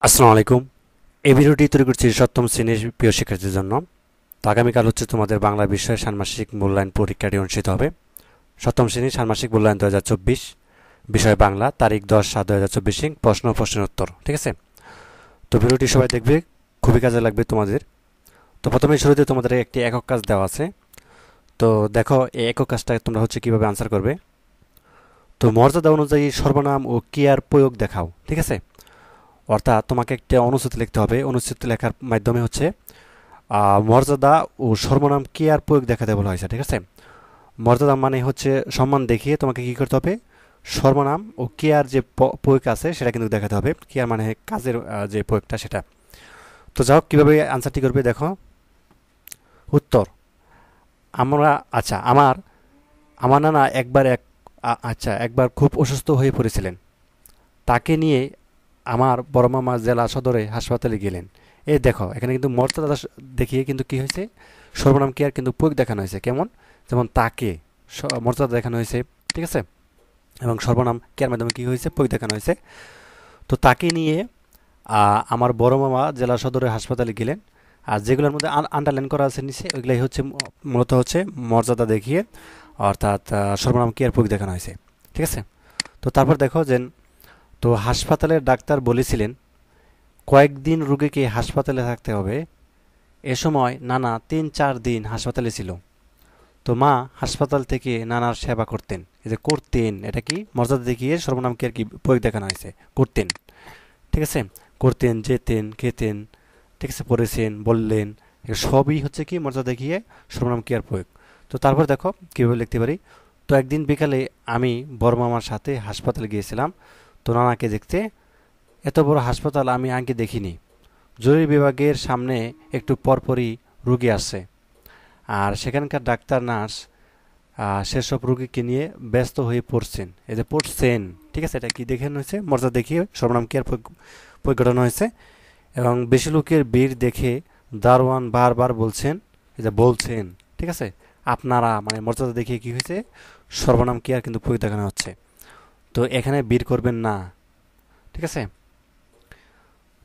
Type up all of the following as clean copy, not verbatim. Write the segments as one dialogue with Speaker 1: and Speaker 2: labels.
Speaker 1: আসসালামু আলাইকুম। এই ভিডিওটি তৈরি করছি সপ্তম শ্রেণীর প্রিয় শিক্ষার্থীদের জন্য। তো আগামীকাল হচ্ছে তোমাদের বাংলা বিষয়ের ষান্মাসিক মূল্যায়ন পরীক্ষাটি অনুষ্ঠিত হবে। সপ্তম শ্রেণীর ষান্মাসিক মূল্যায়ন 2024, বিষয় বাংলা, তারিখ 10/7/2024, প্রশ্ন ও প্রশ্নের উত্তর। ঠিক আছে, তো ভিডিওটি সবাই দেখবে, খুবই কাজে লাগবে তোমাদের। তো প্রথমে শুরুতে তোমাদের একটি একক কাজ দেওয়া আছে। তো দেখো এই একক কাজটা তোমরা হচ্ছে কিভাবে আনসার করবে। তো মর্যাদা অনুযায়ী সর্বনাম ও ক্রিয়ার প্রয়োগ দেখাও। ঠিক আছে, অর্থাৎ তোমাকে একটা অনুচ্ছেদ লিখতে হবে। অনুচ্ছেদ লেখার মাধ্যমে হচ্ছে মর্যাদা ও সর্বনাম ক্রিয়ার প্রয়োগ দেখাতে বলা হয়েছে। ঠিক আছে, মর্যাদা মানে হচ্ছে সম্মান দেখিয়ে তোমাকে কি করতে হবে, সর্বনাম ও ক্রিয়ার যে প্রয়োগ আছে সেটা কিন্তু দেখাতে হবে। ক্রিয়ার মানে কাজের যে প্রয়োগটা সেটা। তো যাই হোক, কীভাবে আনসারটি করবে দেখো। উত্তর, আমরা আচ্ছা আমার আমার নানা একবার খুব অসুস্থ হয়ে পড়েছিলেন। তাকে নিয়ে আমার বড় মামা জেলা সদরে হাসপাতালে গেলেন। এই দেখো এখানে কিন্তু মর্যাদা দেখিয়ে কিন্তু কি হয়েছে, সর্বনাম ক্রিয়ার কিন্তু প্রয়োগ দেখানো হয়েছে। কেমন, যেমন তাকে মর্যাদা দেখানো হয়েছে। ঠিক আছে, এবং সর্বনাম ক্রিয়ার মাধ্যমে কি হয়েছে, প্রয়োগ দেখানো হয়েছে। তো তাকে নিয়ে আমার বড় মামা জেলা সদরে হাসপাতালে গেলেন। আর যেগুলোর মধ্যে আন্ডারলাইন করা আছে নিচে, ওইগুলাই হচ্ছে মূলত হচ্ছে মর্যাদা দেখিয়ে, অর্থাৎ সর্বনাম ক্রিয়ার প্রয়োগ দেখানো হয়েছে। ঠিক আছে, তো তারপর দেখো যে, তো হাসপাতালের ডাক্তার বলেছিলেন কয়েকদিন রোগীকে হাসপাতালে থাকতে হবে। এ সময় নানা 3-4 দিন হাসপাতালে ছিল। তো মা হাসপাতাল থেকে নানার সেবা করতেন। এই যে করতেন, এটা কি মর্যাদা দেখিয়ে সর্বনামকে আর কি প্রয়োগ দেখানো হয়েছে, করতেন। ঠিক আছে, করতেন, যেতেন, খেতেন, ঠিক আছে, পড়েছেন, বললেন, সবই হচ্ছে কি মর্যাদা দেখিয়ে সর্বনাম ক্রিয়ার প্রয়োগ। তো তারপর দেখো কীভাবে লিখতে পারি। তো একদিন বিকালে আমি বড় মামার সাথে হাসপাতালে গিয়েছিলাম তো নানাকে দেখতে। এত বড় হাসপাতাল আমি আগে দেখিনি। জরুরি বিভাগের সামনে একটু পরপরই রুগী আসছে, আর সেখানকার ডাক্তার নার্স সেসব রুগীকে নিয়ে ব্যস্ত হয়ে পড়ছেন। এই যে পড়ছেন, ঠিক আছে, এটা কি দেখানো হয়েছে, মর্যাদা দেখিয়ে সর্বনাম ক্রিয়ার প্রয়োগ ঘটানো হয়েছে। এবং বেশি লোকের ভিড় দেখে দারোয়ান বারবার বলছেন, এই যে বলছেন, ঠিক আছে, আপনারা মানে মর্যাদা দেখিয়ে কি হয়েছে, সর্বনাম ক্রিয়ার কিন্তু প্রয়োগ দেখানো হচ্ছে। তো এখানে ভিড় করবেন না। ঠিক আছে,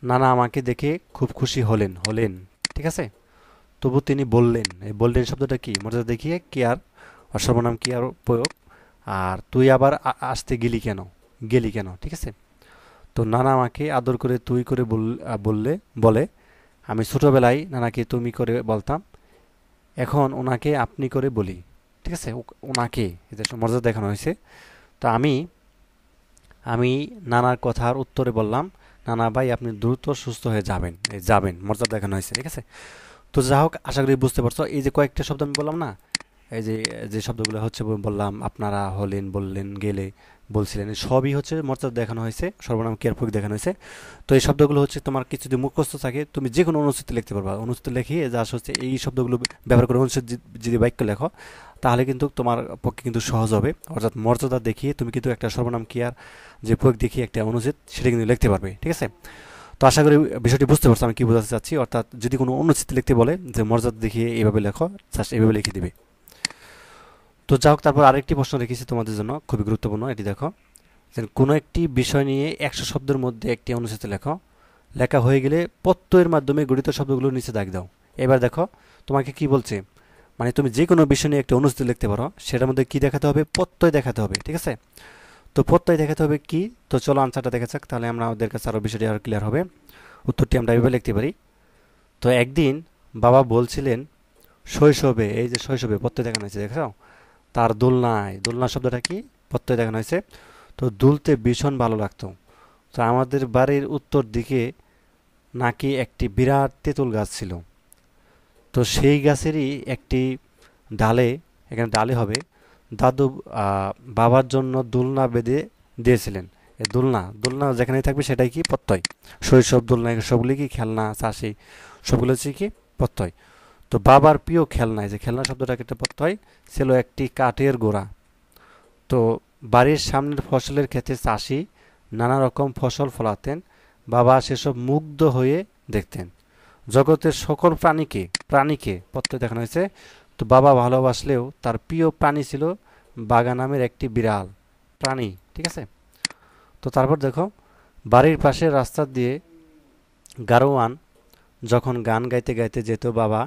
Speaker 1: নানা আমাকে দেখে খুব খুশি হলেন হলেন ঠিক আছে, তবু তিনি বললেন, এই বললেন শব্দটা কি, মর্যাদা দেখিয়ে কি আর সর্বনাম কি আর প্রয়োগ। আর তুই আবার আসতে গেলি কেন। ঠিক আছে, তো নানা আমাকে আদর করে তুই করে বলে। আমি ছোটবেলায় নানাকে তুমি করে বলতাম, এখন ওনাকে আপনি করে বলি। ঠিক আছে, ওনাকে এই যে মর্যাদা দেখানো হয়েছে। তো আমি আমি নানার কথার উত্তরে বললাম, নানা ভাই আপনি দ্রুত সুস্থ হয়ে যাবেন। এই যাবেন মর্যাদা দেখানো হয়েছে। ঠিক আছে, তো যা হোক, আশা করি বুঝতে পারছো। এই যে কয়েকটা শব্দ আমি বললাম না, এই যে যে শব্দগুলো হচ্ছে বললাম, আপনারা, হলেন, বললেন, গেলে, বলছিলেন, সবই হচ্ছে মর্যাদা দেখানো হয়েছে, সর্বনাম ক্রিয়ার প্রয়োগ দেখানো হয়েছে। তো এই শব্দগুলো হচ্ছে তোমার কিছু যদি মুখস্থ থাকে তুমি যে কোনো অনুচ্ছেদে লিখতে পারবা। অনুচ্ছেদ লিখে যা হচ্ছে এই শব্দগুলো ব্যবহার করে অনুচ্ছেদ যদি বাক্য লেখো, তাহলে কিন্তু তোমার পক্ষে কিন্তু সহজ হবে। অর্থাৎ মর্যাদা দেখিয়ে তুমি কিন্তু একটা সর্বনাম ক্রিয়ার যে প্রয়োগ দেখিয়ে একটা অনুচ্ছেদ সেটা কিন্তু লিখতে পারবে। ঠিক আছে, তো আশা করি বিষয়টি বুঝতে পারছো আমি কি বোঝাতে চাচ্ছি। অর্থাৎ যদি কোনো অনুচ্ছেদ লিখতে বলে যে মর্যাদা দেখিয়ে এইভাবে লেখো, জাস্ট এইভাবে লিখে দিবে। তো যা হোক, তারপর আরেকটি প্রশ্ন রেখেছি তোমাদের জন্য, খুবই গুরুত্বপূর্ণ। এটি দেখো যে কোনো একটি বিষয় নিয়ে 100 শব্দের মধ্যে একটি অনুচ্ছেদ লেখো। লেখা হয়ে গেলে প্রত্যয়ের মাধ্যমে গঠিত শব্দগুলো নিচে দাগ দাও। এবার দেখো তোমাকে কি বলছে, মানে তুমি যে কোনো বিষয় নিয়ে একটা অনুচ্ছেদ লিখতে পারো, সেটার মধ্যে কি দেখাতে হবে, প্রত্যয় দেখাতে হবে। ঠিক আছে, তো প্রত্যয় দেখাতে হবে কি। তো চলো আনসারটা দেখা যাক, তাহলে আমাদের কাছে আরও বিষয়টি আরও ক্লিয়ার হবে। উত্তরটি আমরা এভাবে লিখতে পারি। তো একদিন বাবা বলছিলেন শৈশবে, এই যে শৈশবে প্রত্যয় দেখানো হয়েছে দেখো, তার দোলনায়, দোলনা শব্দটা কি, প্রত্যয় দেখানো হয়েছে। তো দুলতে ভীষণ ভালো লাগতো। তো আমাদের বাড়ির উত্তর দিকে নাকি একটি বিরাট তেঁতুল গাছ ছিল। তো সেই গাছেরই একটি ডালে, এখানে ডালে হবে, দাদু বাবার জন্য দোলনা বেঁধে দিয়েছিলেন। এই দোলনা, দোলনা যেখানে থাকবে সেটাই কি প্রত্যয়। শৈশব, দোলনা, সবগুলি কি খেলনা, চাষি, সবগুলো হচ্ছে কি প্রত্যয়। তো বাবার প্রিয় খেলনা, যে খেলনা শব্দটাকে একটা প্রত্যয়, ছিল একটি কাঠের গোড়া। তো বাড়ির সামনের ফসলের ক্ষেতে চাষি নানা রকম ফসল ফলাতেন। বাবা সেসব মুগ্ধ হয়ে দেখতেন। জগতের সকল প্রাণীকে, প্রাণীকে প্রত্যয় দেখানো হয়েছে। তো বাবা ভালোবাসলেও তার প্রিয় প্রাণী ছিল বাঘা নামের একটি বিড়াল প্রাণী। ঠিক আছে, তো তারপর দেখো, বাড়ির পাশে রাস্তা দিয়ে গারোয়ান যখন গান গাইতে গাইতে যেত বাবা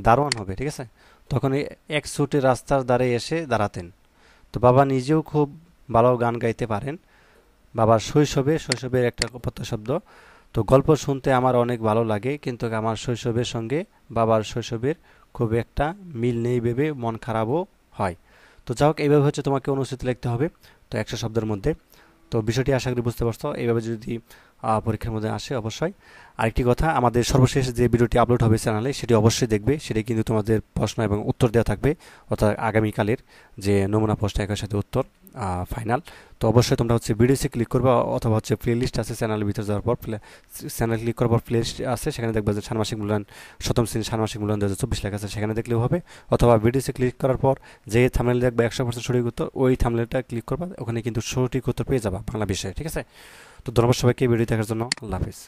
Speaker 1: দারোয়ান হবে, ঠিক আছে, তখন এই এক ছুটে রাস্তার ধারে এসে দাঁড়াতেন। তো বাবা নিজেও খুব ভালো গান গাইতে পারেন। বাবার শৈশবের একটা কথ্য শব্দ। তো গল্প শুনতে আমার অনেক ভালো লাগে, কিন্তু আমার শৈশবের সঙ্গে বাবার শৈশবের খুব একটা মিল নেই ভেবে মন খারাপও হয়। তো যাই হোক, এইভাবে হচ্ছে তোমাকে অনুচ্ছেদ লিখতে হবে, তো 100 শব্দের মধ্যে। তো বিষয়টি আশা করি বুঝতে পারছো। এইভাবে যদি পরীক্ষার মধ্যে আসে অবশ্যই। আরেকটি কথা, আমাদের সর্বশেষ যে ভিডিওটি আপলোড হবে চ্যানেলে সেটি অবশ্যই দেখবে, সেটি কিন্তু তোমাদের প্রশ্ন এবং উত্তর দেওয়া থাকবে, অর্থাৎ আগামীকালের যে নমুনা প্রশ্ন একের সাথে উত্তর ফাইনাল। তো অবশ্যই তোমরা হচ্ছে ভিডিওসে ক্লিক করবে, অথবা হচ্ছে প্লে লিস্ট আছে চ্যানেলের ভিতরে যাওয়ার পর, চ্যানেল ক্লিক করার পর প্লে লিস্ট আছে, সেখানে দেখবে যে ষান্মাসিক মূল্যায়ন সপ্তম শ্রেণীর ষান্মাসিক মূল্যায়ন 2024 লেখা আছে, সেখানে দেখলেও হবে। অথবা ভিডিওসে ক্লিক করার পর যে থাম্বনেল দেখবে 100% সঠিক উত্তর, ওই থাম্বনেলটা ক্লিক করবা, ওখানে কিন্তু সঠিক উত্তর পেয়ে যাবা বাংলা বিষয়ে, ঠিক আছে। তো ধন্যবাদ সবাইকে ভিডিও দেখার জন্য। আল্লাহ হাফিজ।